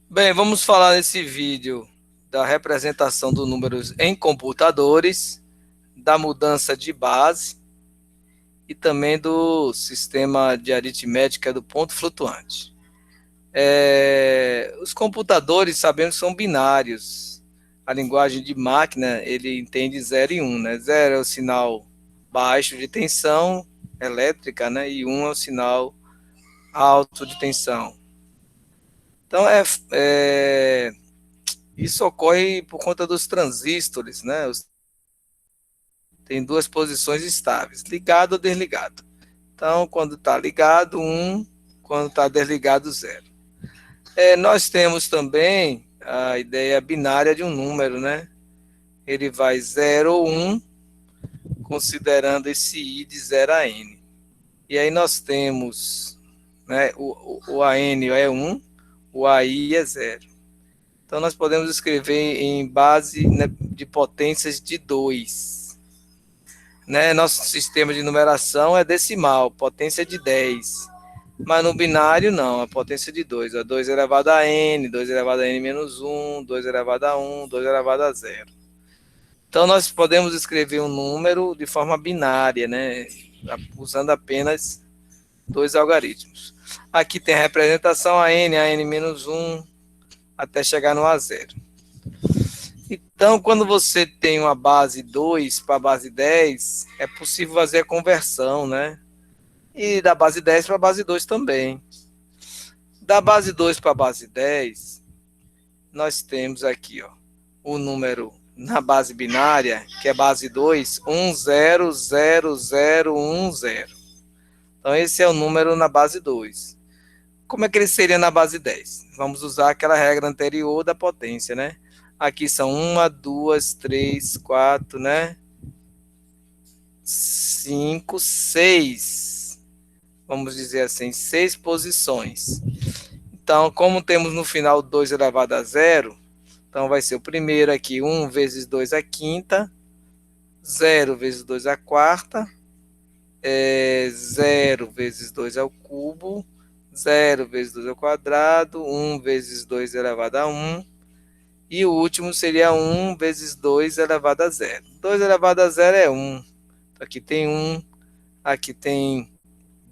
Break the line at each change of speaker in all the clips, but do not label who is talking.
Bem, vamos falar nesse vídeo da representação dos números em computadores, da mudança de base e também do sistema de aritmética do ponto flutuante. Os computadores sabemos que são binários. A linguagem de máquina, ele entende 0 e 1, um, né? 0 é o sinal baixo de tensão elétrica, né? E 1 um é o sinal alto de tensão. Então, isso ocorre por conta dos transistores, né? Tem duas posições estáveis, ligado ou desligado. Então, quando está ligado, 1, quando está desligado, 0. Nós temos também a ideia binária de um número, né? Ele vai 0 ou 1, considerando esse i de 0 a n. E aí nós temos, né, o AN é 1, o AI é 0. Então nós podemos escrever em base, né, de potências de 2. Né? Nosso sistema de numeração é decimal, potência de 10. Mas no binário não, a potência de 2. 2 elevado a n, 2 elevado a n menos 1, 2 elevado a 1, 2 elevado a 0. Então nós podemos escrever um número de forma binária, né? Usando apenas dois algoritmos. Aqui tem a representação a n menos 1, até chegar no a 0. Então, quando você tem uma base 2 para a base 10, é possível fazer a conversão, né? E da base 10 para a base 2 também. Da base 2 para a base 10, nós temos aqui, ó, o número na base binária, que é base 2, 100010. Então, esse é o número na base 2. Como é que ele seria na base 10? Vamos usar aquela regra anterior da potência, né? Aqui são 1, 2, 3, 4, né? 5, 6. Vamos dizer assim, 6 posições. Então, como temos no final 2 elevado a 0, então vai ser o primeiro aqui, 1 vezes 2 a quinta, 0 vezes 2 a quarta, 0 vezes 2 ao cubo, 0 vezes 2 ao quadrado, 1 vezes 2 elevado a 1, e o último seria 1 vezes 2 elevado a 0. 2 elevado a 0 é 1. Aqui tem 1, aqui tem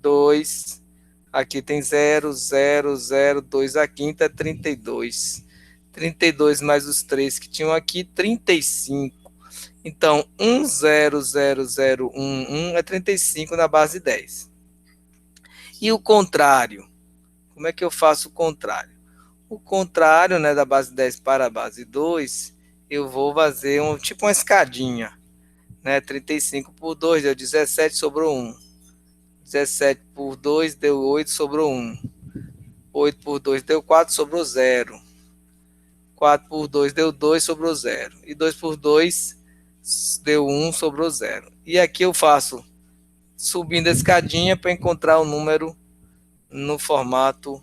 2, aqui tem 0, 0, 0, 2 a quinta é 32. 32 mais os 3 que tinham aqui, 35. Então, 1000011 é 35 na base 10. E o contrário? Como é que eu faço o contrário? O contrário, né, da base 10 para a base 2, eu vou fazer tipo uma escadinha. Né? 35 por 2 deu 17, sobrou 1. 17 por 2 deu 8, sobrou 1. 8 por 2 deu 4, sobrou 0. 4 por 2 deu 2, sobrou 0. E 2 por 2 deu 1, sobrou 0. E aqui eu faço subindo a escadinha para encontrar o número no formato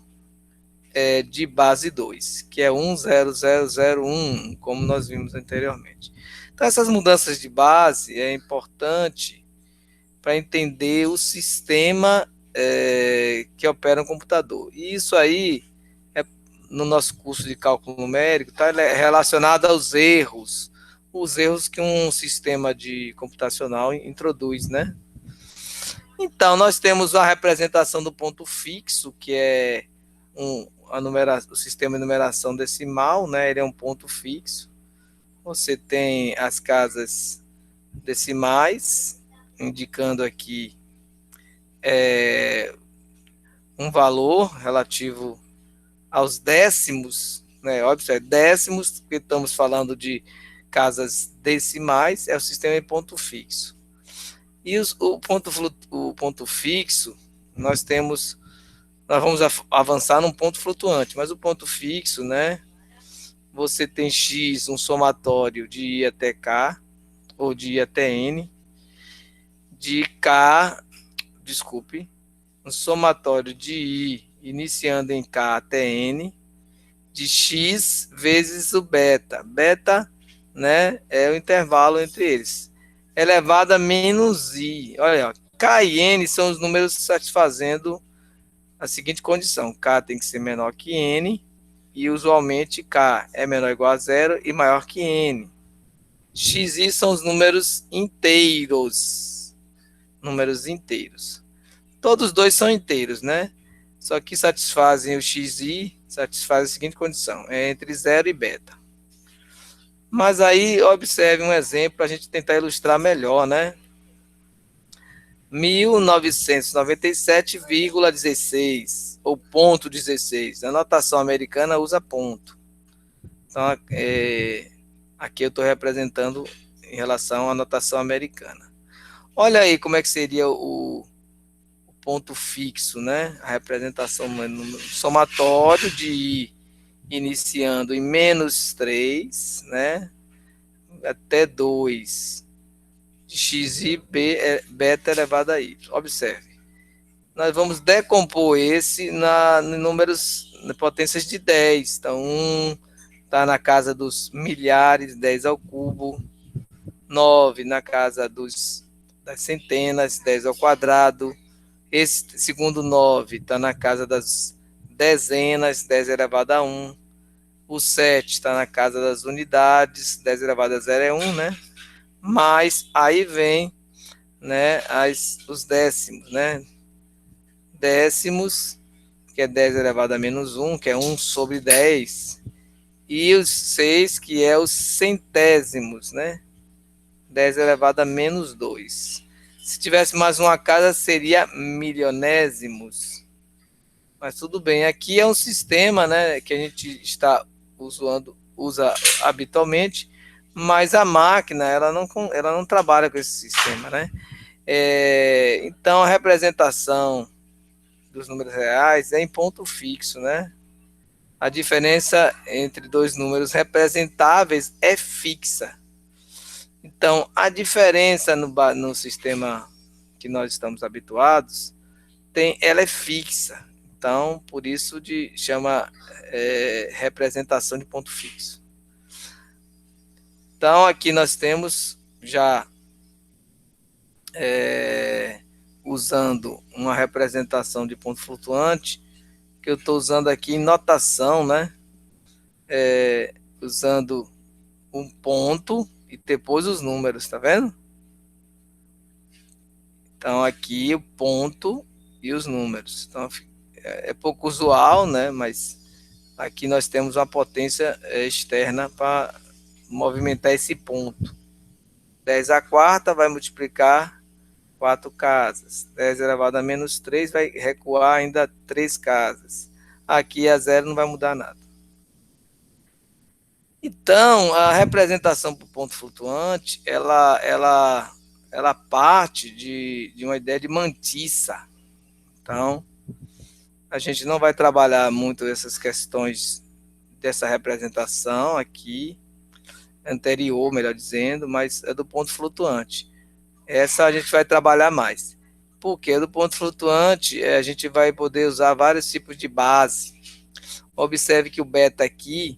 de base 2, que é 100001, como nós vimos anteriormente. Então, essas mudanças de base é importante para entender o sistema que opera um computador. E isso aí, no nosso curso de cálculo numérico, está relacionado aos erros, os erros que um sistema de computacional introduz, né? Então, nós temos a representação do ponto fixo, que é o sistema de numeração decimal, né? Ele é um ponto fixo. Você tem as casas decimais, indicando aqui um valor relativo aos décimos, né? Óbvio, é décimos, porque estamos falando de casas decimais, é o sistema de ponto fixo. E o ponto fixo, nós vamos avançar num ponto flutuante, mas o ponto fixo, né? Você tem x, um somatório de i até k, ou de i até n, de k, desculpe, um somatório de i iniciando em k até n, de x vezes o beta. Beta, né, é o intervalo entre eles. Elevado a menos i. Olha, k e n são os números satisfazendo a seguinte condição: k tem que ser menor que n e usualmente K é menor ou igual a zero e maior que N. XI são os números inteiros. Números inteiros. Todos os dois são inteiros, né? Só que satisfazem o XI, satisfaz a seguinte condição, é entre zero e beta. Mas aí, observe um exemplo para a gente tentar ilustrar melhor, né? 1997,16, ou ponto 16. A notação americana usa ponto. Então, aqui eu estou representando em relação à notação americana. Olha aí como é que seria o ponto fixo, né? A representação no somatório de I iniciando em menos 3, né? Até 2 de xi beta elevado a y. Observe. Nós vamos decompor esse em números, em potências de 10. Então, 1 está na casa dos milhares, 10 ao cubo. 9 na casa das centenas, 10 ao quadrado. Esse segundo 9 está na casa das dezenas, 10 elevado a 1. O 7 está na casa das unidades, 10 elevado a 0 é 1, né? Mas aí vem, né, os décimos, né? Décimos, que é 10 elevado a menos 1, que é 1 sobre 10. E os 6, que é os centésimos, né? 10 elevado a menos 2. Se tivesse mais uma casa, seria milionésimos. Mas tudo bem, aqui é um sistema, né, que a gente está usa habitualmente, mas a máquina ela não trabalha com esse sistema, né? Então a representação dos números reais é em ponto fixo, né? A diferença entre dois números representáveis é fixa. Então a diferença no sistema que nós estamos habituados ela é fixa. Então, por isso chama representação de ponto fixo. Então, aqui nós temos já usando uma representação de ponto flutuante, que eu estou usando aqui em notação, né? Usando um ponto e depois os números, tá vendo? Então, aqui o ponto e os números. Então, é pouco usual, né? Mas aqui nós temos uma potência externa para movimentar esse ponto. 10 a quarta vai multiplicar 4 casas. 10 elevado a menos 3 vai recuar ainda 3 casas. Aqui a zero não vai mudar nada. Então, a representação por ponto flutuante, ela parte de uma ideia de mantissa. Então, a gente não vai trabalhar muito essas questões dessa representação aqui, anterior, melhor dizendo, mas é do ponto flutuante. Essa a gente vai trabalhar mais. Porque do ponto flutuante, a gente vai poder usar vários tipos de base. Observe que o beta aqui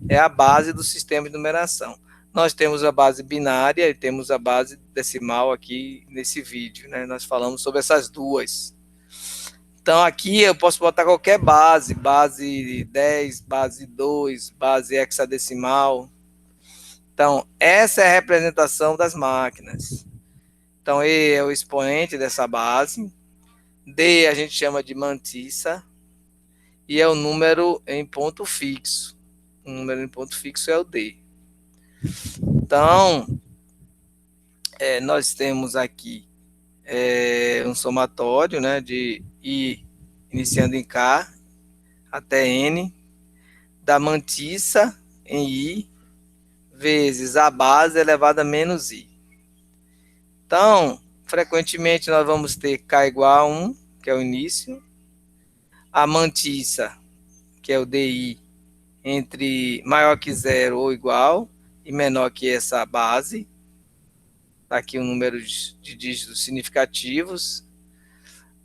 é a base do sistema de numeração. Nós temos a base binária e temos a base decimal aqui nesse vídeo, né? Nós falamos sobre essas duas. Então, aqui eu posso botar qualquer base 10, base 2, base hexadecimal. Então, essa é a representação das máquinas. Então, E é o expoente dessa base. D a gente chama de mantissa. E é o número em ponto fixo. O número em ponto fixo é o D. Então, nós temos aqui um somatório, né, de I iniciando em K até N, da mantissa em I, vezes a base elevada a menos I. Então, frequentemente nós vamos ter K igual a 1, que é o início, a mantissa, que é o DI, entre maior que 0 ou igual, e menor que essa base. Tá aqui um número de dígitos significativos.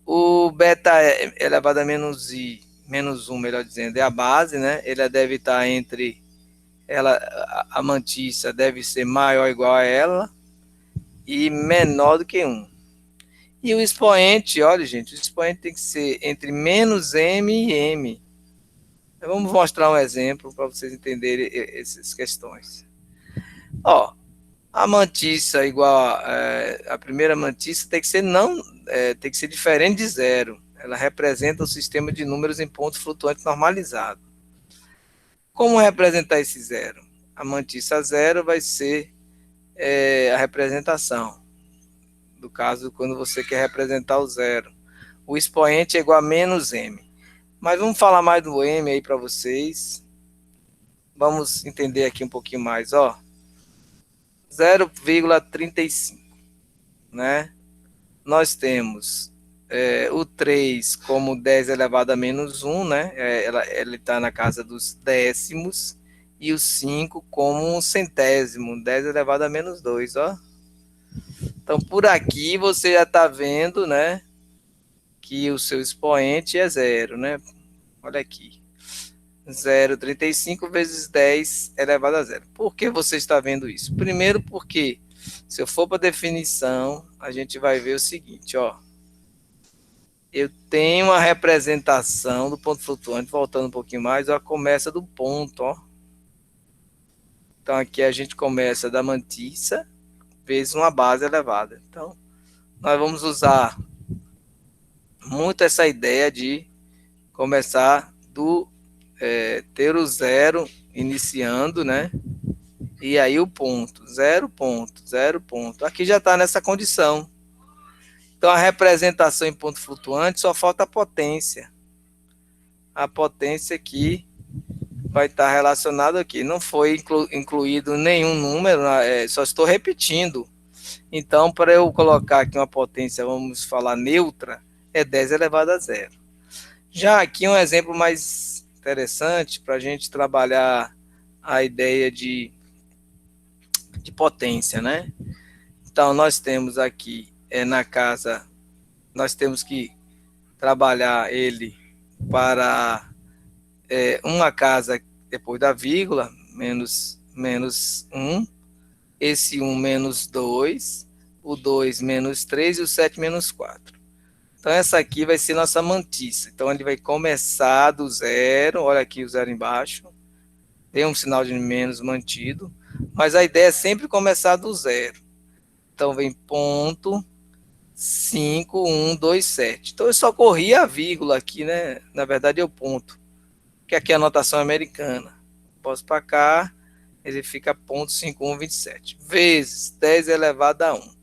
O beta elevado a menos I, menos 1, melhor dizendo, é a base, né? Ele deve estar entre a mantissa deve ser maior ou igual a ela e menor do que 1. E o expoente, olha, gente, o expoente tem que ser entre menos M e M. Vamos mostrar um exemplo para vocês entenderem essas questões. Ó, a mantiça igual a primeira mantiça tem que ser tem que ser diferente de zero. Ela representa o sistema de números em ponto flutuante normalizado. Como representar esse zero? A mantiça zero vai ser a representação. No caso, quando você quer representar o zero. O expoente é igual a menos m. Mas vamos falar mais do m aí para vocês. Vamos entender aqui um pouquinho mais, ó. 0,35, né? Nós temos o 3 como 10 elevado a menos 1, né? Ele está na casa dos décimos. E o 5 como um centésimo, 10 elevado a menos 2, ó. Então, por aqui você já está vendo, né, que o seu expoente é zero, né? Olha aqui. 0,35 vezes 10 elevado a zero. Por que você está vendo isso? Primeiro porque, se eu for para a definição, a gente vai ver o seguinte, ó. Eu tenho uma representação do ponto flutuante, voltando um pouquinho mais, ó, começa do ponto, ó. Então, aqui a gente começa da mantiça vezes uma base elevada. Então, nós vamos usar muito essa ideia de começar ter o zero iniciando, né? E aí o ponto, zero ponto, zero ponto. Aqui já está nessa condição. Então a representação em ponto flutuante só falta a potência. A potência aqui vai estar relacionada aqui. Não foi incluído nenhum número, só estou repetindo. Então, para eu colocar aqui uma potência, vamos falar neutra, é 10 elevado a zero. Já aqui um exemplo mais interessante para a gente trabalhar a ideia de potência, né? Então, nós temos aqui na casa, nós temos que trabalhar ele para uma casa depois da vírgula, menos 1, esse 1 menos 2, o 2 menos 3 e o 7 menos 4. Então, essa aqui vai ser nossa mantiça. Então, ele vai começar do zero, olha aqui o zero embaixo, tem um sinal de menos mantido, mas a ideia é sempre começar do zero. Então, vem ponto 5, 1, 2, 7. Então, eu só corri a vírgula aqui, né? Na verdade, é o ponto, que aqui é a notação americana. Posso para cá, ele fica ponto 5, 1, 27, vezes 10 elevado a 1.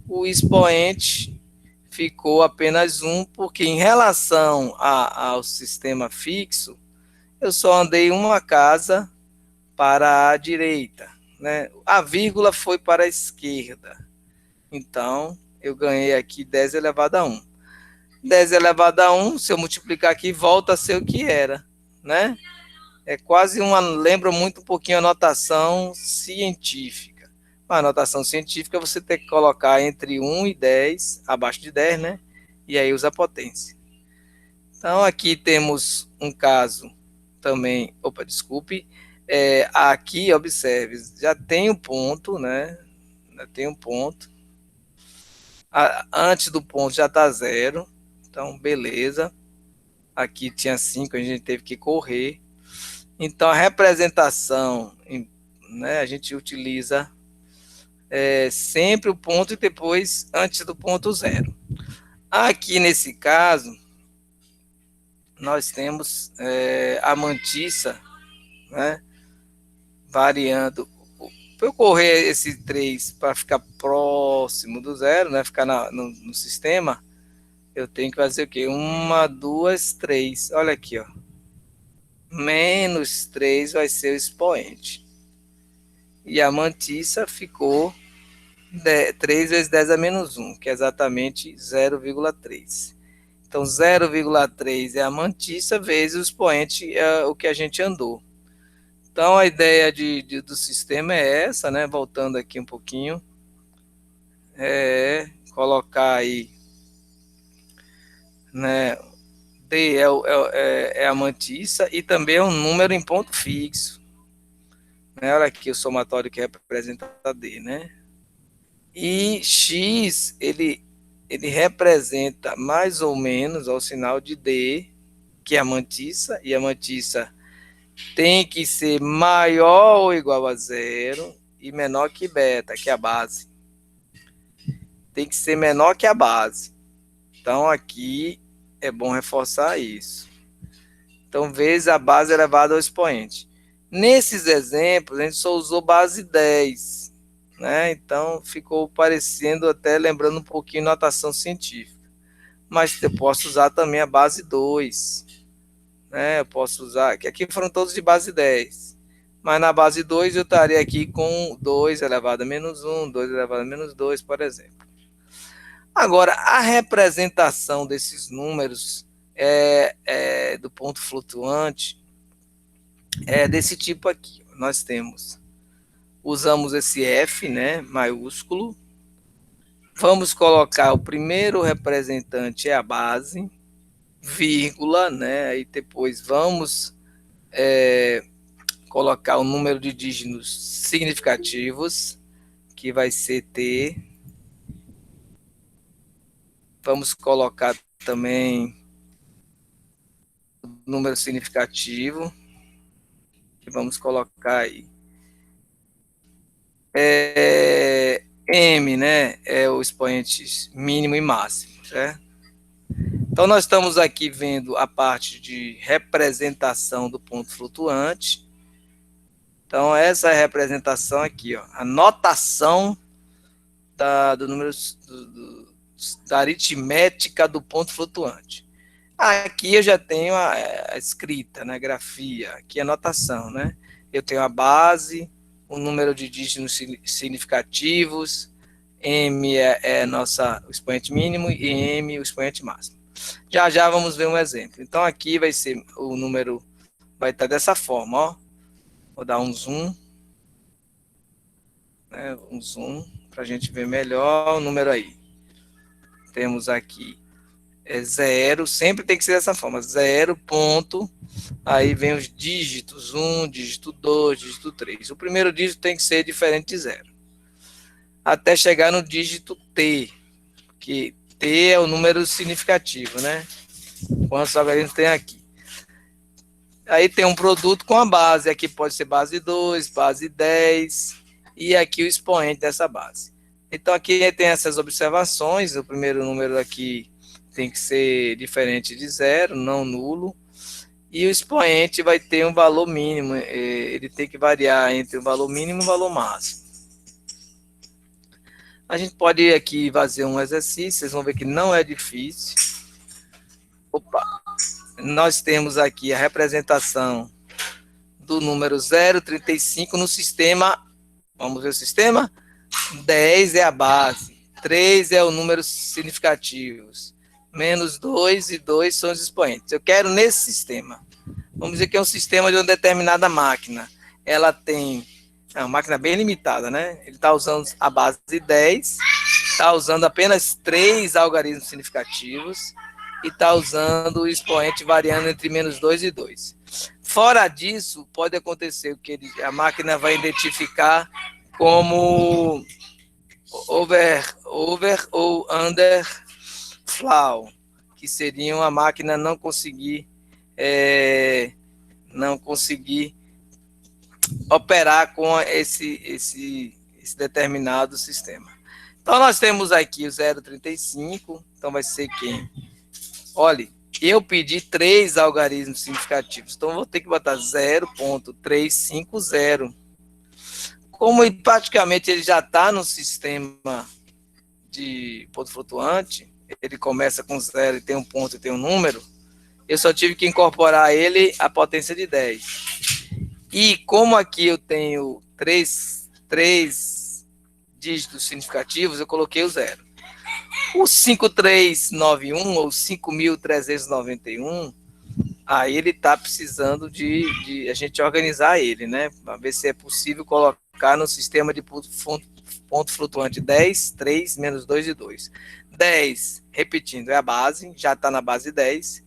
O expoente ficou apenas 1, porque em relação ao sistema fixo, eu só andei uma casa para a direita, né? A vírgula foi para a esquerda. Então, eu ganhei aqui 10 elevado a 1. 10 elevado a 1, se eu multiplicar aqui, volta a ser o que era, né? É quase lembra muito um pouquinho a notação científica. A notação científica você tem que colocar entre 1 e 10, abaixo de 10, né? E aí usa a potência. Então, aqui temos um caso também, desculpe, aqui, observe, já tem um ponto, né? Já tem um ponto. Antes do ponto já está zero, então beleza. Aqui tinha 5, a gente teve que correr. Então a representação, né, a gente utiliza sempre o ponto e depois antes do ponto zero. Aqui nesse caso, nós temos a mantiça, né, variando. Para eu correr esse 3 para ficar próximo do zero, né, ficar no sistema, eu tenho que fazer o quê? 1, 2, 3. Olha aqui, ó. Menos 3 vai ser o expoente. E a mantiça ficou 3 vezes 10 a menos 1, que é exatamente 0,3. Então, 0,3 é a mantiça vezes o expoente, é o que a gente andou. Então, a ideia do sistema é essa, né? Voltando aqui um pouquinho. Colocar aí, né? D é a mantiça e também é um número em ponto fixo. Né? Olha aqui o somatório que representa D, né? E X, ele representa mais ou menos, ao sinal de D, que é a mantissa, e a mantissa tem que ser maior ou igual a zero e menor que beta, que é a base. Tem que ser menor que a base. Então, aqui é bom reforçar isso. Então, vezes a base elevada ao expoente. Nesses exemplos, a gente só usou base 10, né? Então, ficou parecendo até lembrando um pouquinho notação científica. Mas eu posso usar também a base 2, né? Eu posso usar, que aqui foram todos de base 10. Mas na base 2 eu estaria aqui com 2 elevado a menos 1, 2 elevado a menos 2, por exemplo. Agora, a representação desses números do ponto flutuante é desse tipo aqui. Nós usamos esse F, né, maiúsculo. Vamos colocar o primeiro representante é a base, vírgula, né, e depois vamos colocar o número de dígitos significativos, que vai ser T. Vamos colocar também o número significativo, que vamos colocar aí. M, né, é o expoente mínimo e máximo, certo? Então, nós estamos aqui vendo a parte de representação do ponto flutuante. Então, essa é a representação aqui, ó, a notação do número da aritmética do ponto flutuante. Aqui eu já tenho a escrita, né, grafia, aqui a notação, né? Eu tenho a base, o número de dígitos significativos, M é o expoente mínimo e M o expoente máximo. Já vamos ver um exemplo. Então aqui vai ser o número, vai estar dessa forma, ó. Vou dar um zoom, né, um zoom para a gente ver melhor o número aí. Temos aqui zero, sempre tem que ser dessa forma, 0 ponto, aí vem os dígitos, 1, dígito 2, dígito 3. O primeiro dígito tem que ser diferente de 0. Até chegar no dígito T, que T é o número significativo, né? Quantos algarismos tem aqui? Aí tem um produto com a base, aqui pode ser base 2, base 10, e aqui o expoente dessa base. Então aqui tem essas observações, o primeiro número aqui tem que ser diferente de 0, não nulo, e o expoente vai ter um valor mínimo, ele tem que variar entre o valor mínimo e o valor máximo. A gente pode aqui fazer um exercício, vocês vão ver que não é difícil. Opa! Nós temos aqui a representação do número 0,35 no sistema, vamos ver o sistema? 10 é a base, 3 é o número significativos, menos 2 e 2 são os expoentes. Eu quero nesse sistema. Vamos dizer que é um sistema de uma determinada máquina. Ela tem uma máquina bem limitada, né? Ele está usando a base de 10, está usando apenas 3 algarismos significativos e está usando o expoente variando entre menos 2 e 2. Fora disso, pode acontecer que a máquina vai identificar como over ou under flow, que seriam a máquina não conseguir operar com esse determinado sistema. Então, nós temos aqui o 0,35, então vai ser quem? Olha, eu pedi 3 algarismos significativos, então vou ter que botar 0,350. Como praticamente ele já está no sistema de ponto flutuante, ele começa com 0 e tem um ponto e tem um número, eu só tive que incorporar ele à potência de 10. E como aqui eu tenho 3 dígitos significativos, eu coloquei o 0. O 5391 ou 5391, aí ele está precisando de a gente organizar ele, né? Para ver se é possível colocar no sistema de ponto flutuante 10, 3, menos 2 e 2. 10, repetindo, é a base, já está na base 10.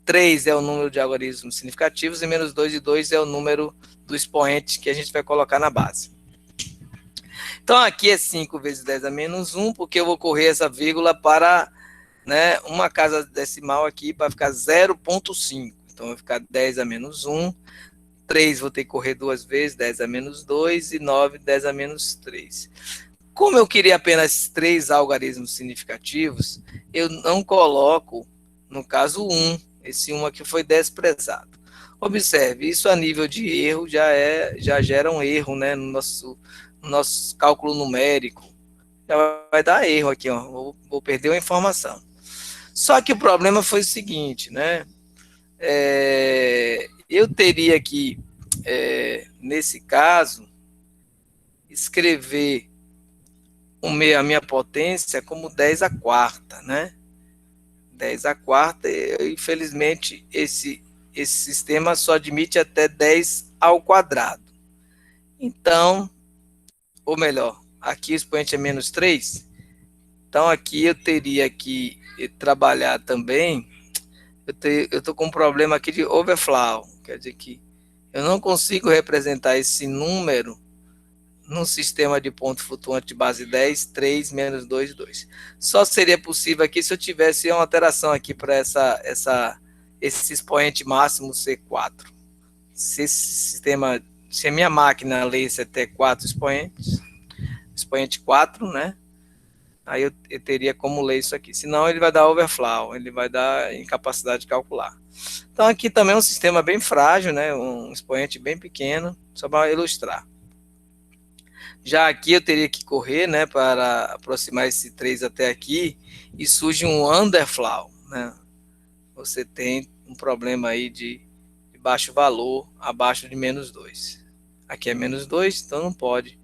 3 é o número de algarismos significativos e menos 2 e 2 é o número do expoente que a gente vai colocar na base. Então, aqui é 5 vezes 10 a menos 1, porque eu vou correr essa vírgula para, né, uma casa decimal aqui para ficar 0,5. Então, vai ficar 10 a menos 1. 3 vou ter que correr 2 vezes, 10 a menos 2. E 9, 10 a menos 3. Como eu queria apenas 3 algarismos significativos, eu não coloco, no caso, 1. Esse 1 aqui foi desprezado. Observe, isso a nível de erro já gera um erro, né, no nosso cálculo numérico. Já vai dar erro aqui, ó. Vou perder uma informação. Só que o problema foi o seguinte, né? Eu teria que, nesse caso, escrever a minha potência como 10 a quarta, né? 10 a quarta, infelizmente, esse sistema só admite até 10 ao quadrado. Então, ou melhor, aqui o expoente é menos 3. Então, aqui eu teria que trabalhar também. Eu estou com um problema aqui de overflow. Quer dizer que eu não consigo representar esse número num sistema de ponto flutuante de base 10, 3, menos 2, 2. Só seria possível aqui se eu tivesse uma alteração aqui para esse expoente máximo ser 4. Se a minha máquina lesse até 4 expoentes, expoente 4, né? Aí eu teria como ler isso aqui. Senão ele vai dar overflow, ele vai dar incapacidade de calcular. Então aqui também é um sistema bem frágil, né? Um expoente bem pequeno, só para ilustrar. Já aqui eu teria que correr, né, para aproximar esse 3 até aqui, e surge um underflow, né? Você tem um problema aí de baixo valor, abaixo de menos 2. Aqui é menos 2, então não pode.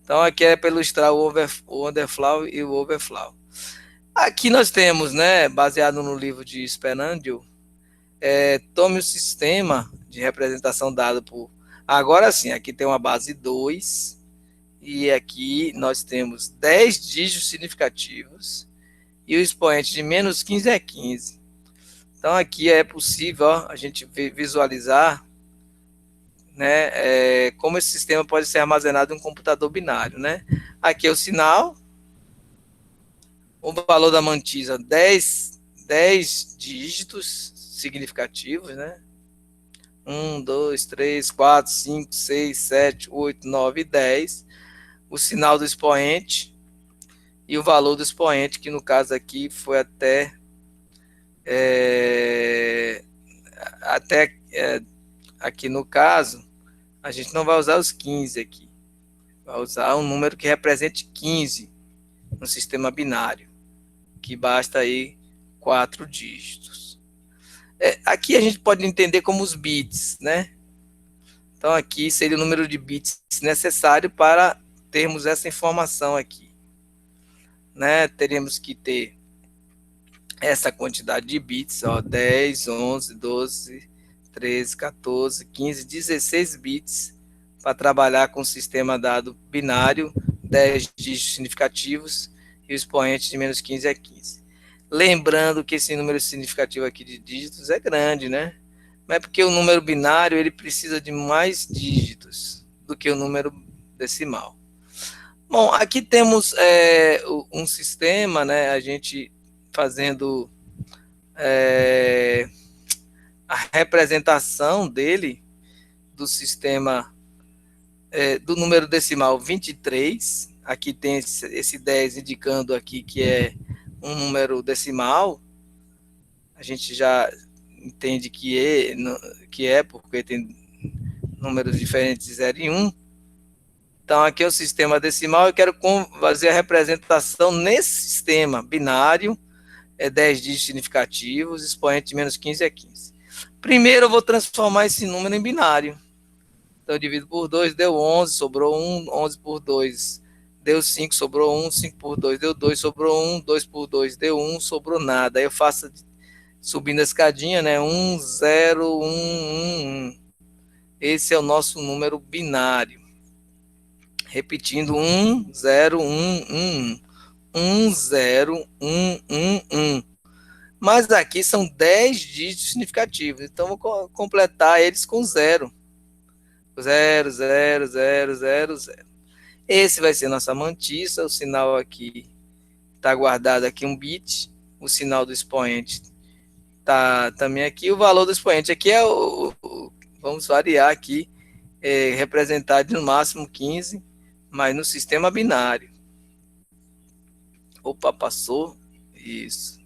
Então aqui é para ilustrar o underflow e o overflow. Aqui nós temos, né, baseado no livro de Spenandio, tome o sistema de representação dado por... Agora sim, aqui tem uma base 2, e aqui nós temos 10 dígitos significativos, e o expoente de menos 15 é 15. Então aqui é possível, ó, a gente visualizar, né, como esse sistema pode ser armazenado em um computador binário, né? Aqui é o sinal, o valor da mantisa, 10 dígitos significativos, né? 1, 2, 3, 4, 5, 6, 7, 8, 9, 10. O sinal do expoente e o valor do expoente, que no caso aqui foi até aqui no caso, a gente não vai usar os 15 aqui. Vai usar um número que represente 15 no sistema binário, que basta aí 4 dígitos. Aqui a gente pode entender como os bits, né? Então aqui seria o número de bits necessário para termos essa informação aqui, né? Teríamos que ter essa quantidade de bits, ó, 10, 11, 12, 13, 14, 15, 16 bits para trabalhar com o sistema dado binário, 10 dígitos significativos e o expoente de menos 15 é 15. Lembrando que esse número significativo aqui de dígitos é grande, né? Mas é porque o número binário ele precisa de mais dígitos do que o número decimal. Bom, aqui temos um sistema, né? A gente fazendo a representação dele, do sistema do número decimal 23. Aqui tem esse 10 indicando aqui que é um número decimal. A gente já entende que é porque tem números diferentes de 0 e 1. Então, aqui é o sistema decimal. Eu quero fazer a representação nesse sistema binário, 10 dígitos significativos, expoente de menos 15 é 15. Primeiro, eu vou transformar esse número em binário. Então, eu divido por 2, deu 11, sobrou 1, 11 por 2, deu 5, sobrou 1, 5 por 2, deu 2, sobrou 1, 2 por 2, deu 1, sobrou nada. Aí eu faço subindo a escadinha, né? 1, 0, 1, 1, 1. Esse é o nosso número binário. Repetindo, 1, 0, 1, 1, 1. 1, 0, 1, 1, 1. Mas aqui são 10 dígitos significativos, então vou completar eles com 0. 0, 0, 0, 0, 0. Esse vai ser nossa mantissa, o sinal aqui está guardado aqui um bit, o sinal do expoente Tá também aqui o valor do expoente. Aqui é vamos variar aqui, representado no máximo 15, mas no sistema binário. Opa, passou. Isso.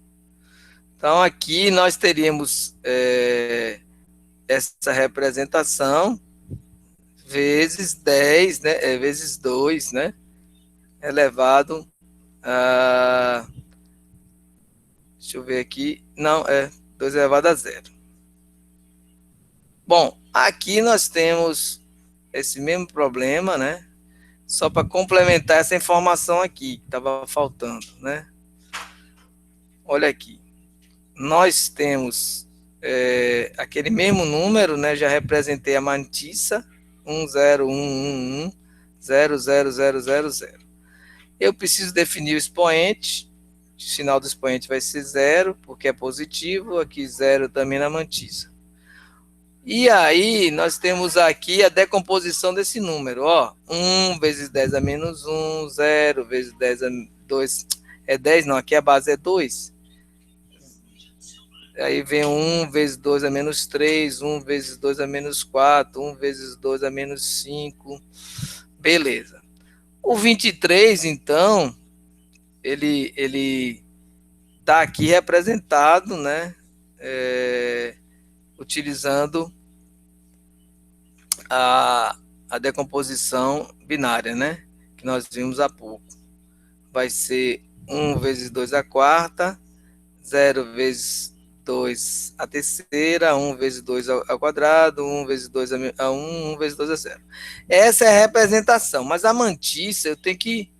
Então, aqui nós teríamos essa representação vezes 10, né? Vezes 2, né? Elevado a... Deixa eu ver aqui. Não, 2 elevado a 0. Bom, aqui nós temos esse mesmo problema, né? Só para complementar essa informação aqui, que estava faltando, né? Olha aqui. Nós temos aquele mesmo número, né? Já representei a mantissa, 10111000000. Eu preciso definir o expoente. O sinal do expoente vai ser 0, porque é positivo. Aqui 0 também na mantissa. E aí, nós temos aqui a decomposição desse número. Ó, 1 vezes 10 a menos 1, 0 vezes 10 a 2, 10 não, aqui a base é 2. Aí vem 1 vezes 2 a menos 3, 1 vezes 2 a menos 4, 1 vezes 2 a menos 5. Beleza. O 23, então, ele está aqui representado, né? Utilizando a decomposição binária, né? Que nós vimos há pouco. Vai ser 1 vezes 2 a quarta, 0 vezes 2 a terceira, 1 vezes 2 ao quadrado, 1 vezes 2 a 1, 1 vezes 2 a 0. Essa é a representação, mas a mantissa eu tenho que,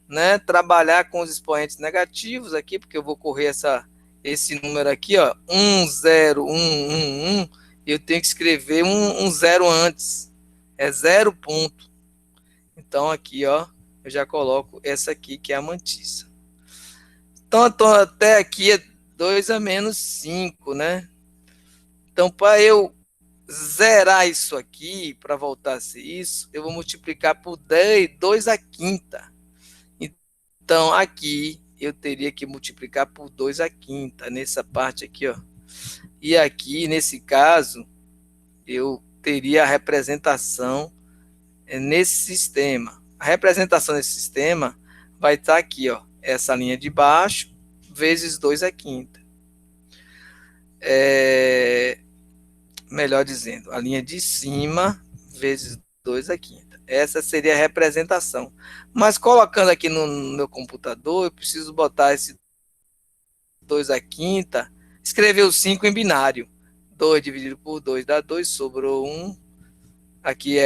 né, trabalhar com os expoentes negativos aqui, porque eu vou correr esse número aqui, ó, 1, 0, 1, 1, 1, eu tenho que escrever um 0 antes, é 0 ponto. Então aqui, ó, eu já coloco essa aqui, que é a mantissa. Então, até aqui é 2 a menos 5, né? Então, para eu zerar isso aqui, para voltar a ser isso, eu vou multiplicar por 10, 2 a quinta. Então, aqui, eu teria que multiplicar por 2 a quinta, nessa parte aqui, ó. E aqui, nesse caso, eu teria a representação nesse sistema. A representação desse sistema vai estar aqui, ó, essa linha de baixo, vezes 2 a quinta. Melhor dizendo, a linha de cima, vezes 2 a quinta. Essa seria a representação. Mas colocando aqui no meu computador, eu preciso botar esse 2 a quinta, escrever o 5 em binário. 2 dividido por 2 dá 2, sobrou 1. Aqui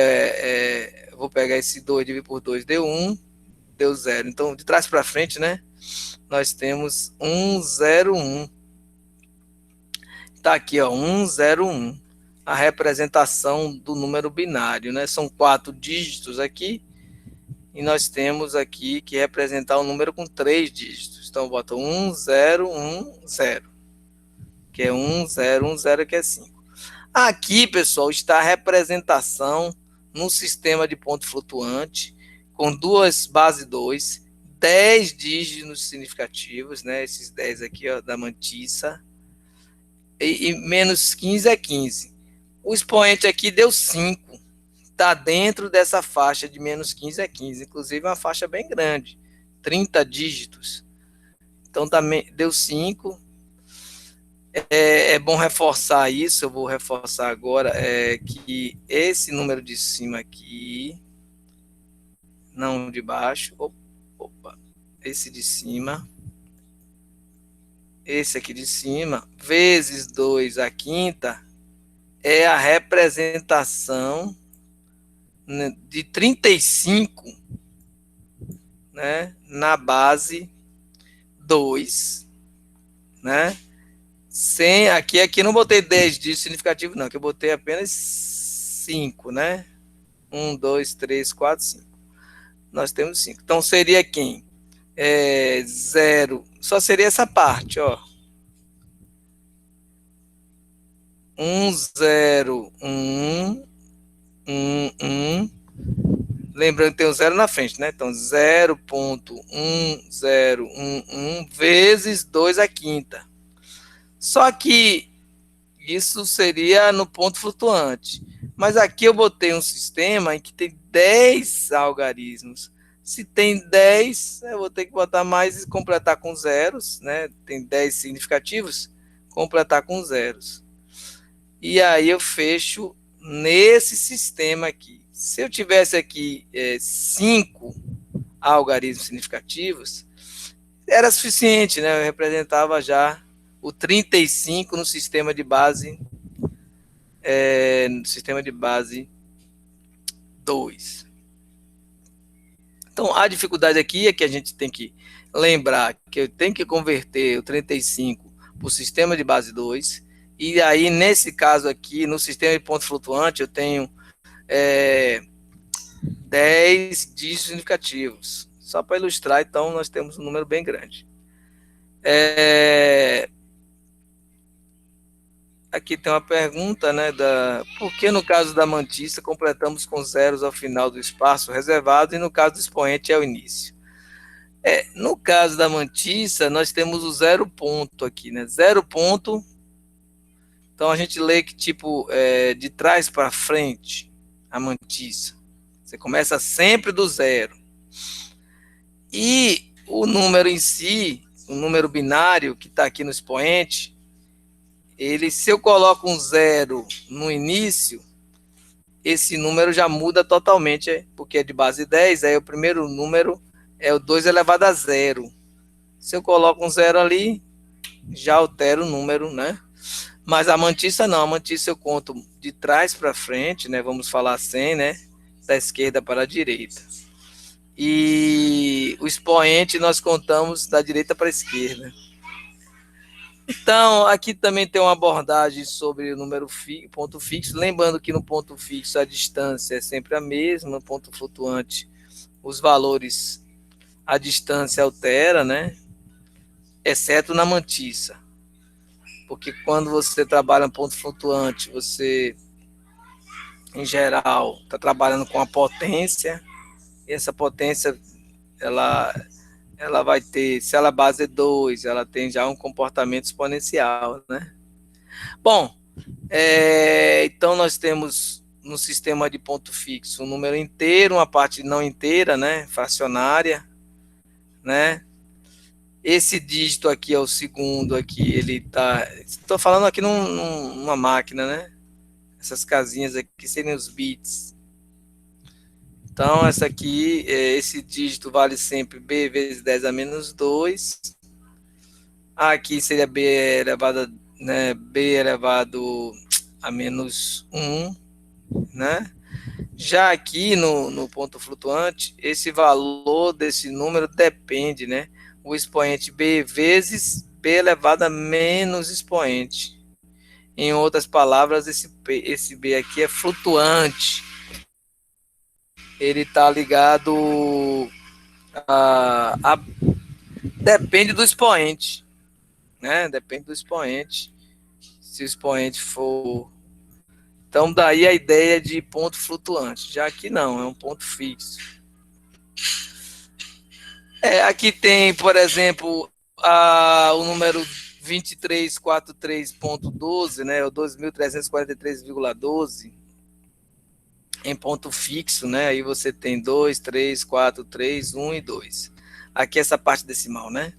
vou pegar esse 2 dividido por 2, deu 1, deu 0. Então, de trás para frente, né? Nós temos 1, 0, 1. Tá aqui, ó, 1, 0, 1. A representação do número binário, né? São 4 dígitos aqui. E nós temos aqui que representar um número com 3 dígitos. Então, bota 1, 0, 1, 0. Que é 1, 0, 1, 0, que é 5. Aqui, pessoal, está a representação num sistema de ponto flutuante, com duas bases 2, 10 dígitos significativos, né? Esses 10 aqui, ó, da mantissa. E menos 15 é 15. O expoente aqui deu 5. Está dentro dessa faixa de menos 15 a 15. Inclusive, é uma faixa bem grande. 30 dígitos. Então, também deu 5. É bom reforçar isso, eu vou reforçar agora, que esse número de cima aqui, não de baixo, esse de cima, esse aqui de cima, vezes 2 a quinta, é a representação, né, de 35, né, na base 2, né? Aqui não botei 10 dígitos significativos, não, que eu botei apenas 5, né? 1, 2, 3, 4, 5. Nós temos 5. Então, seria quem? 0. Só seria essa parte, ó. 1, 0, 1, 1, 1. Lembrando que tem um 0 na frente, né? Então, 0.1011 vezes 2 a quinta. Só que isso seria no ponto flutuante. Mas aqui eu botei um sistema em que tem 10 algarismos. Se tem 10, eu vou ter que botar mais e completar com zeros, né? Tem 10 significativos, completar com zeros. E aí eu fecho nesse sistema aqui. Se eu tivesse aqui 5 algarismos significativos, era suficiente, né? Eu representava já o 35 no sistema de base, no sistema de base 2. Então, a dificuldade aqui é que a gente tem que lembrar que eu tenho que converter o 35 para o sistema de base 2, e aí, nesse caso aqui, no sistema de ponto flutuante, eu tenho 10 dígitos significativos. Só para ilustrar, então, nós temos um número bem grande. Aqui tem uma pergunta, né, por que no caso da mantissa completamos com zeros ao final do espaço reservado e no caso do expoente é o início? No caso da mantissa, nós temos o zero ponto aqui, né? Zero ponto. Então a gente lê que tipo de trás para frente a mantissa. Você começa sempre do zero. E o número em si, o número binário que está aqui no expoente, se eu coloco um zero no início, esse número já muda totalmente, porque é de base 10, aí o primeiro número é o 2 elevado a zero. Se eu coloco um zero ali, já altera o número, né? Mas a mantissa não, a mantissa eu conto de trás para frente, né? Vamos falar assim, né? Da esquerda para a direita. E o expoente nós contamos da direita para a esquerda. Então, aqui também tem uma abordagem sobre o número ponto fixo, lembrando que no ponto fixo a distância é sempre a mesma, no ponto flutuante os valores, a distância altera, né? Exceto na mantissa. Porque quando você trabalha no ponto flutuante, você, em geral, está trabalhando com a potência, e essa potência, ela vai ter, se ela base é 2, ela tem já um comportamento exponencial, né? Bom, então nós temos no sistema de ponto fixo um número inteiro, uma parte não inteira, né? Fracionária, né? Esse dígito aqui é o segundo aqui, ele tá... Estou falando aqui numa máquina, né? Essas casinhas aqui seriam os bits. Então, essa aqui, esse dígito vale sempre B vezes 10 a menos 2. Aqui seria B elevado, né? B elevado a menos 1, né? Já aqui no ponto flutuante, esse valor desse número depende, né? O expoente B vezes B elevado a menos expoente. Em outras palavras, esse B aqui é flutuante. Ele está ligado depende do expoente, né? Depende do expoente. Se o expoente for... Então, daí a ideia de ponto flutuante. Já aqui não, é um ponto fixo. Aqui tem, por exemplo, o número 2343.12, né, o 2343,12 em ponto fixo, né? Aí você tem 2, 3, 4, 3, 1 e 2. Aqui essa parte decimal, né?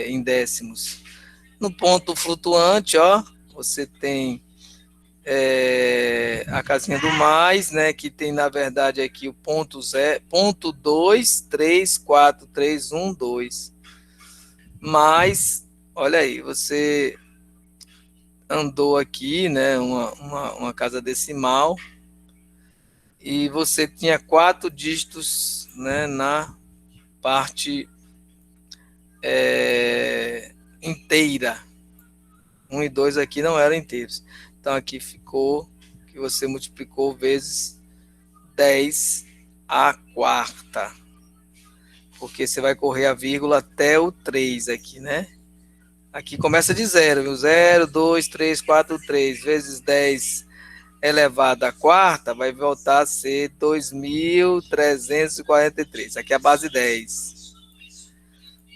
Em décimos. No ponto flutuante, ó, você tem a casinha do mais, né, que tem na verdade aqui o ponto 2, 3, 4, 3, 1, 2. Mas, olha aí, você andou aqui, né, uma casa decimal, e você tinha 4 dígitos, né, na parte inteira. 1 e 2 aqui não eram inteiros. Então aqui ficou que você multiplicou vezes 10 à quarta. Porque você vai correr a vírgula até o 3 aqui, né? Aqui começa de 0, viu? 0, 2, 3, 4, 3 vezes 10 elevado à quarta vai voltar a ser 2.343. Aqui é a base 10.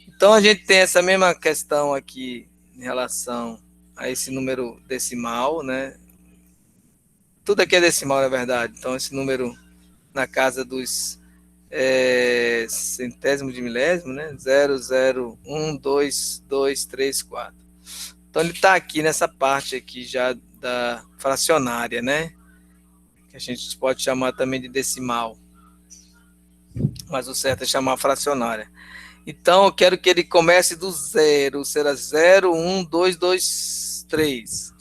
Então a gente tem essa mesma questão aqui em relação a esse número decimal, né? Tudo aqui é decimal, na verdade. Então, esse número na casa dos centésimos de milésimo, né? 0,01223,4. Então, ele está aqui nessa parte aqui já da fracionária, né? Que a gente pode chamar também de decimal. Mas o certo é chamar fracionária. Então, eu quero que ele comece do zero. Será 0, 1, 2, 2, 3.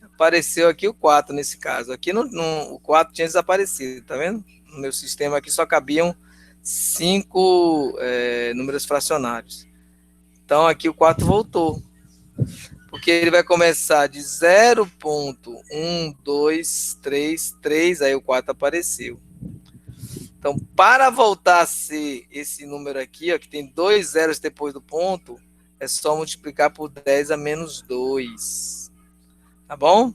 Apareceu aqui o 4 nesse caso. Aqui o 4 tinha desaparecido, tá vendo? No meu sistema aqui só cabiam 5 números fracionários. Então, aqui o 4 voltou. Porque ele vai começar de 0,1233, aí o 4 apareceu. Então, para voltar a ser esse número aqui, ó, que tem 2 zeros depois do ponto, é só multiplicar por 10 a menos 2. Tá bom?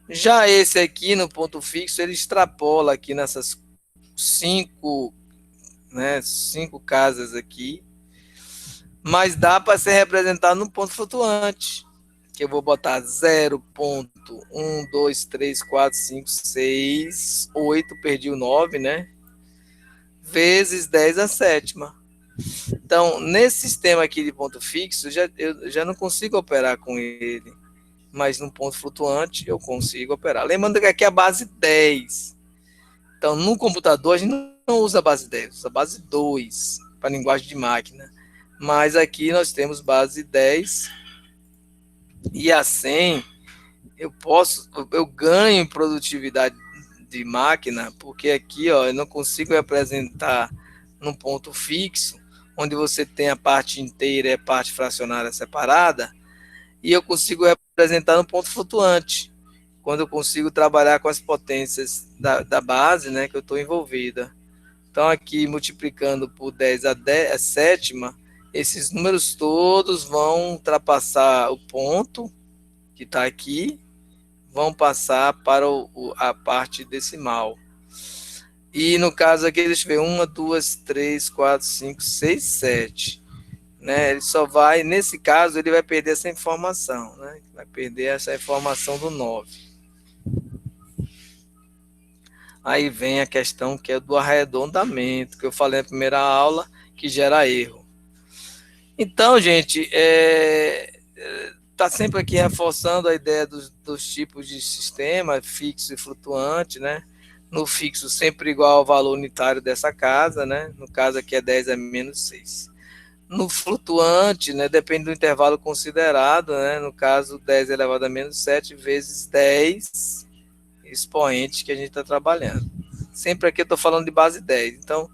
Já esse aqui, no ponto fixo, ele extrapola aqui nessas 5, né, 5 casas aqui, mas dá para ser representado no ponto flutuante, que eu vou botar 0,1234566 perdi o 9, né? Vezes 10 a sétima. Então, nesse sistema aqui de ponto fixo, eu já não consigo operar com ele, mas no ponto flutuante eu consigo operar. Lembrando que aqui é a base 10. Então, no computador, a gente não usa a base 10, usa a base 2 para linguagem de máquina. Mas aqui nós temos base 10 e a 100 eu ganho em produtividade de máquina, porque aqui ó, eu não consigo representar num ponto fixo, onde você tem a parte inteira e a parte fracionária separada, e eu consigo representar no ponto flutuante, quando eu consigo trabalhar com as potências da base, né, que eu estou envolvida. Então, aqui, multiplicando por 10 a sétima, esses números todos vão ultrapassar o ponto, que está aqui, vão passar para a parte decimal. E no caso aqui, deixa eu ver, 1, 2, 3, 4, 5, 6, 7. Né? Ele só vai, nesse caso, ele vai perder essa informação, né? Vai perder essa informação do 9. Aí vem a questão que é do arredondamento, que eu falei na primeira aula, que gera erro. Então, gente, tá sempre aqui reforçando a ideia dos tipos de sistema, fixo e flutuante, né? No fixo, sempre igual ao valor unitário dessa casa, né? No caso aqui é 10 a menos 6. No flutuante, né, depende do intervalo considerado, né? No caso, 10 elevado a menos 7 vezes 10 expoentes que a gente está trabalhando. Sempre aqui eu estou falando de base 10. Então,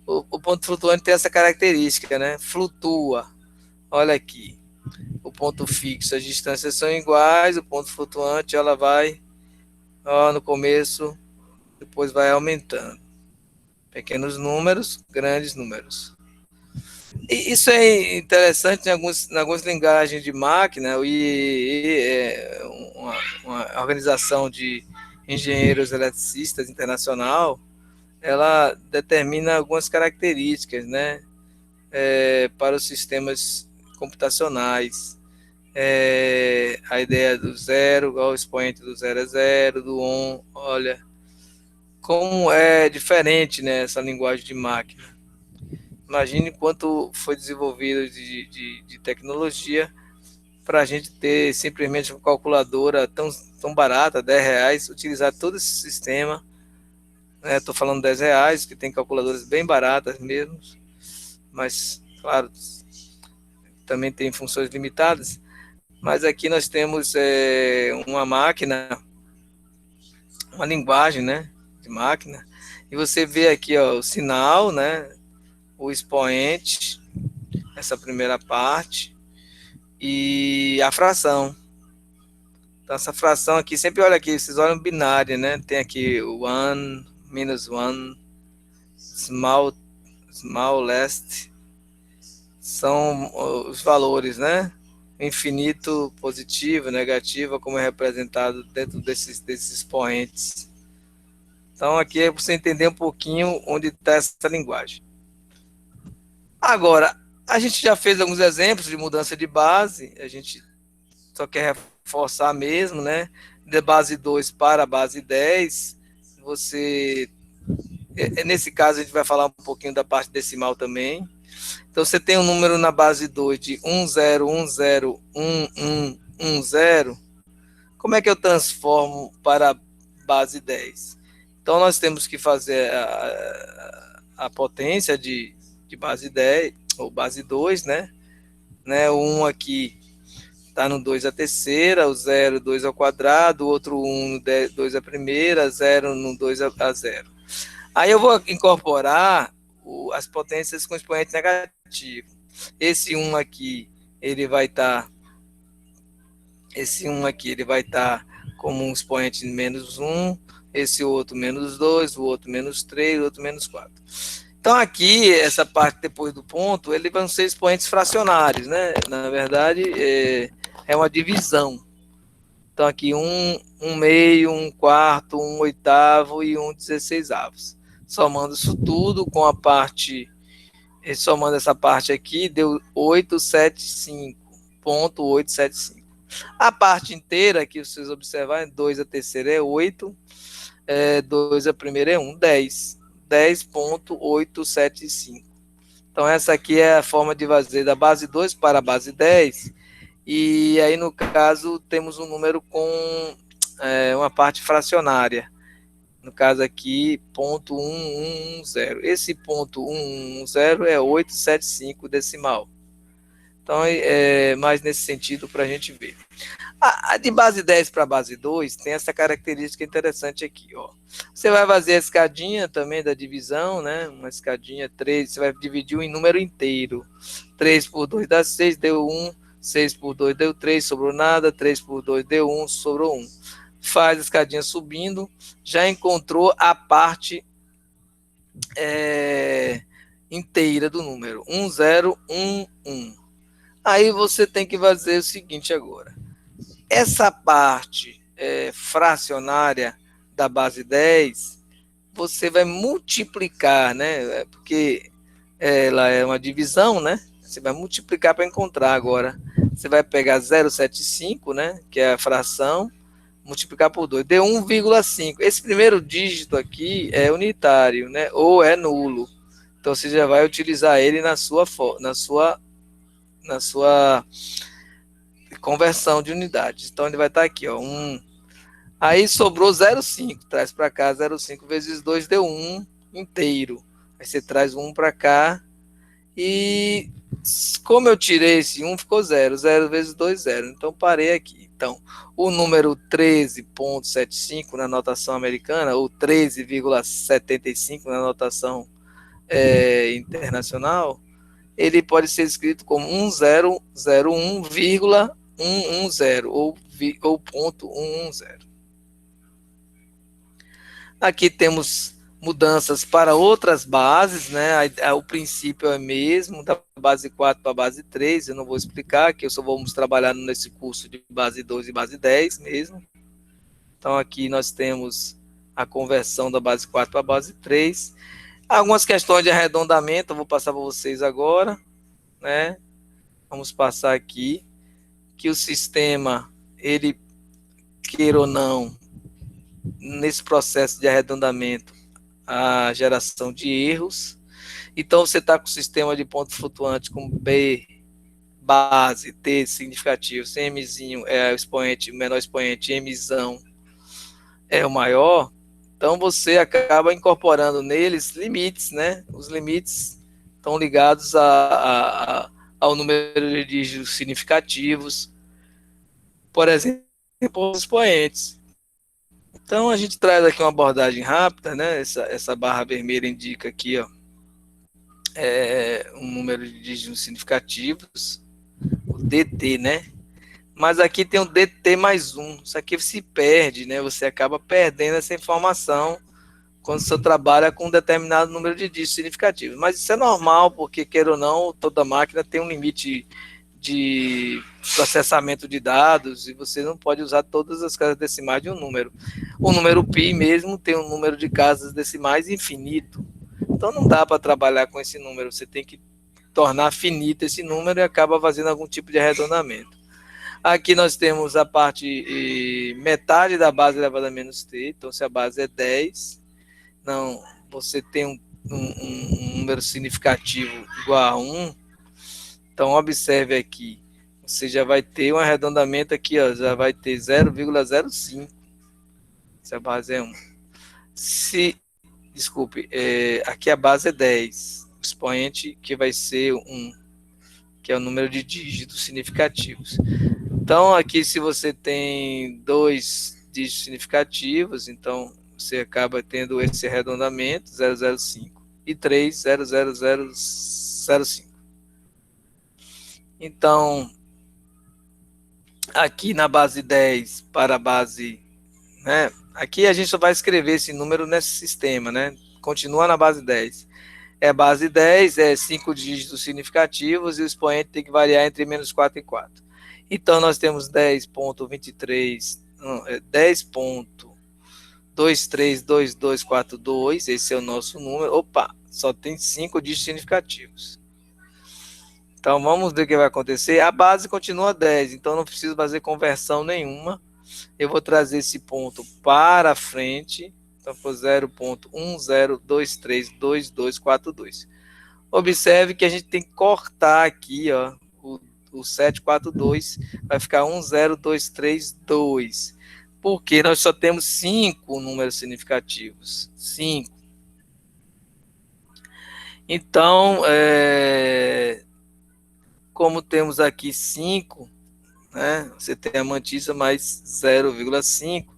o ponto flutuante tem essa característica, né? Flutua. Olha aqui. O ponto fixo, as distâncias são iguais, o ponto flutuante, ela vai, ó, no começo, depois vai aumentando. Pequenos números, grandes números. E isso é interessante em algumas linguagens de máquina. O IEE é uma organização de engenheiros eletricistas internacional. Ela determina algumas características, né, para os sistemas computacionais. A ideia do zero, o expoente do zero é zero, do on, olha, como é diferente, né, essa linguagem de máquina. Imagine quanto foi desenvolvido de tecnologia para a gente ter simplesmente uma calculadora tão barata, R$ 10, utilizar todo esse sistema. Estou falando R$ 10, que tem calculadoras bem baratas mesmo, mas, claro, também tem funções limitadas. Mas aqui nós temos uma máquina, uma linguagem, né, de máquina, e você vê aqui ó, o sinal, né, o expoente, essa primeira parte, e a fração. Então, essa fração aqui, sempre olha aqui, vocês olham binária, né? Tem aqui o 1, -1, smallest, são os valores, né? Infinito, positivo, negativo, como é representado dentro desses expoentes. Então, aqui é para você entender um pouquinho onde está essa linguagem. Agora, A gente já fez alguns exemplos de mudança de base, a gente só quer reforçar mesmo, né? Da base 2 para a base 10, você... Nesse caso, a gente vai falar um pouquinho da parte decimal também. Então, você tem um número na base 2 de 10101110. Como é que eu transformo para a base 10? Então, nós temos que fazer a potência de base 10, ou base 2, né? O 1 aqui está no 2 a terceira, o 0, 2 ao quadrado, o outro 1 no 2 a primeira, 0 no 2 a 0. Aí eu vou incorporar as potências com expoente negativo. Esse 1 aqui, ele vai estar... como um expoente menos 1, esse outro menos 2, o outro menos 3, o outro menos 4. Então, aqui, essa parte depois do ponto, ele vão ser expoentes fracionários, né? Na verdade, é uma divisão. Então, aqui, um meio, um quarto, um oitavo e um 16avos. Somando isso tudo com a parte... Somando essa parte aqui, deu 875,875. A parte inteira, que vocês observarem, 2 a terceira é 8, 2 a primeira é 1, 10. 10,875. Então, essa aqui é a forma de fazer da base 2 para a base 10. E aí, no caso, temos um número com uma parte fracionária. No caso aqui, 0,110. Esse 0,110 é 875 decimal. Então, é mais nesse sentido para a gente ver. A de base 10 para base 2 tem essa característica interessante aqui, ó. Você vai fazer a escadinha também da divisão, né? Uma escadinha 3, você vai dividir em número inteiro. 3 por 2 dá 6, deu 1. 6 por 2 deu 3, sobrou nada. 3 por 2 deu 1, sobrou 1. Faz a escadinha subindo, já encontrou a parte inteira do número. 1011. Aí você tem que fazer o seguinte agora. Essa parte fracionária da base 10, você vai multiplicar, né? Porque ela é uma divisão, né? Você vai multiplicar para encontrar agora. Você vai pegar 0,75, né? Que é a fração, multiplicar por 2. Deu 1,5. Esse primeiro dígito aqui é unitário, né? Ou é nulo. Então, você já vai utilizar ele na sua conversão de unidades. Então, ele vai estar aqui, ó, 1. Aí sobrou 0,5. Traz para cá 0,5 vezes 2 deu 1 inteiro. Aí você traz 1 para cá. E como eu tirei esse 1, ficou 0. 0 vezes 2, 0. Então, parei aqui. Então, o número 13,75 na notação americana, ou 13,75 na notação internacional, ele pode ser escrito como 1001,110 ou ponto 110. Aqui temos mudanças para outras bases, né? O princípio é mesmo, da base 4 para a base 3, eu não vou explicar, que eu só vamos trabalhar nesse curso de base 2 e base 10 mesmo. Então, aqui nós temos a conversão da base 4 para a base 3. Algumas questões de arredondamento, eu vou passar para vocês agora, né? Vamos passar aqui, que o sistema, ele, queira ou não, nesse processo de arredondamento, a geração de erros. Então, você está com o sistema de ponto flutuante com B base, T significativo, sem Mzinho é o expoente, o menor expoente, Mzão é o maior. Então, você acaba incorporando neles limites, né? Os limites estão ligados ao número de dígitos significativos, por exemplo, os expoentes. Então, a gente traz aqui uma abordagem rápida, né? Essa barra vermelha indica aqui, ó, um número de dígitos significativos, o DT, né? Mas aqui tem um DT mais 1. Isso aqui se perde, né? Você acaba perdendo essa informação quando você trabalha com um determinado número de dígitos significativos. Mas isso é normal, porque, queira ou não, toda máquina tem um limite de processamento de dados e você não pode usar todas as casas decimais de um número. O número π mesmo tem um número de casas decimais infinito. Então, não dá para trabalhar com esse número. Você tem que tornar finito esse número e acaba fazendo algum tipo de arredondamento. Aqui nós temos a parte metade da base elevada a menos t, então se a base é 10, não, você tem um número significativo igual a 1, então observe aqui, você já vai ter um arredondamento aqui, ó, já vai ter 0,05, se a base é 1. Desculpe, aqui a base é 10, o expoente que vai ser 1, que é o número de dígitos significativos. Então, aqui, se você tem 2 dígitos significativos, então você acaba tendo esse arredondamento, 005, e 3, 00005. Então, aqui na base 10 para a base, né? Aqui a gente só vai escrever esse número nesse sistema, né? Continua na base 10. A base 10 é 5 dígitos significativos e o expoente tem que variar entre menos 4 e 4. Então, nós temos 10.23, 10.232242, esse é o nosso número. Opa, só tem 5 dígitos significativos. Então, vamos ver o que vai acontecer. A base continua 10, então não preciso fazer conversão nenhuma. Eu vou trazer esse ponto para frente. Então, for 0.10232242. Observe que a gente tem que cortar aqui, ó, o 742, vai ficar 10232, porque nós só temos 5 números significativos, 5. Então, como temos aqui 5, né, você tem a mantissa mais 0,5,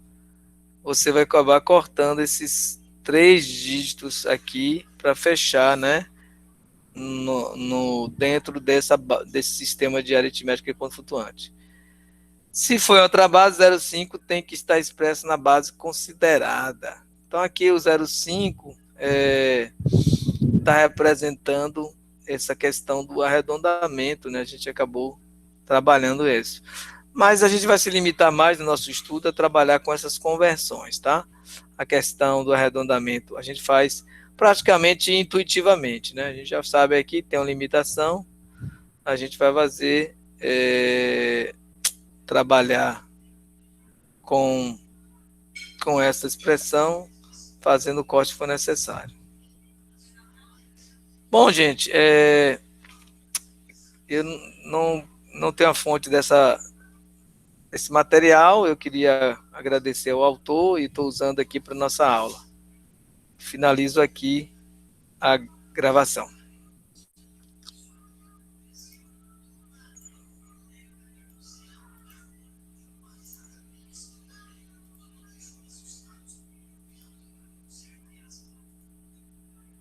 você vai acabar cortando esses 3 dígitos aqui para fechar, né, dentro desse sistema de aritmética conflutuante. Se for outra base, 0,5 tem que estar expresso na base considerada. Então, aqui o 0,5 está representando essa questão do arredondamento, né? A gente acabou trabalhando isso. Mas a gente vai se limitar mais no nosso estudo a trabalhar com essas conversões, tá? A questão do arredondamento a gente faz praticamente intuitivamente, né? A gente já sabe aqui, tem uma limitação, a gente vai fazer, trabalhar com essa expressão, fazendo o corte que for necessário. Bom, gente, eu não tenho a fonte desse material, eu queria agradecer ao autor e estou usando aqui para nossa aula. Finalizo aqui a gravação.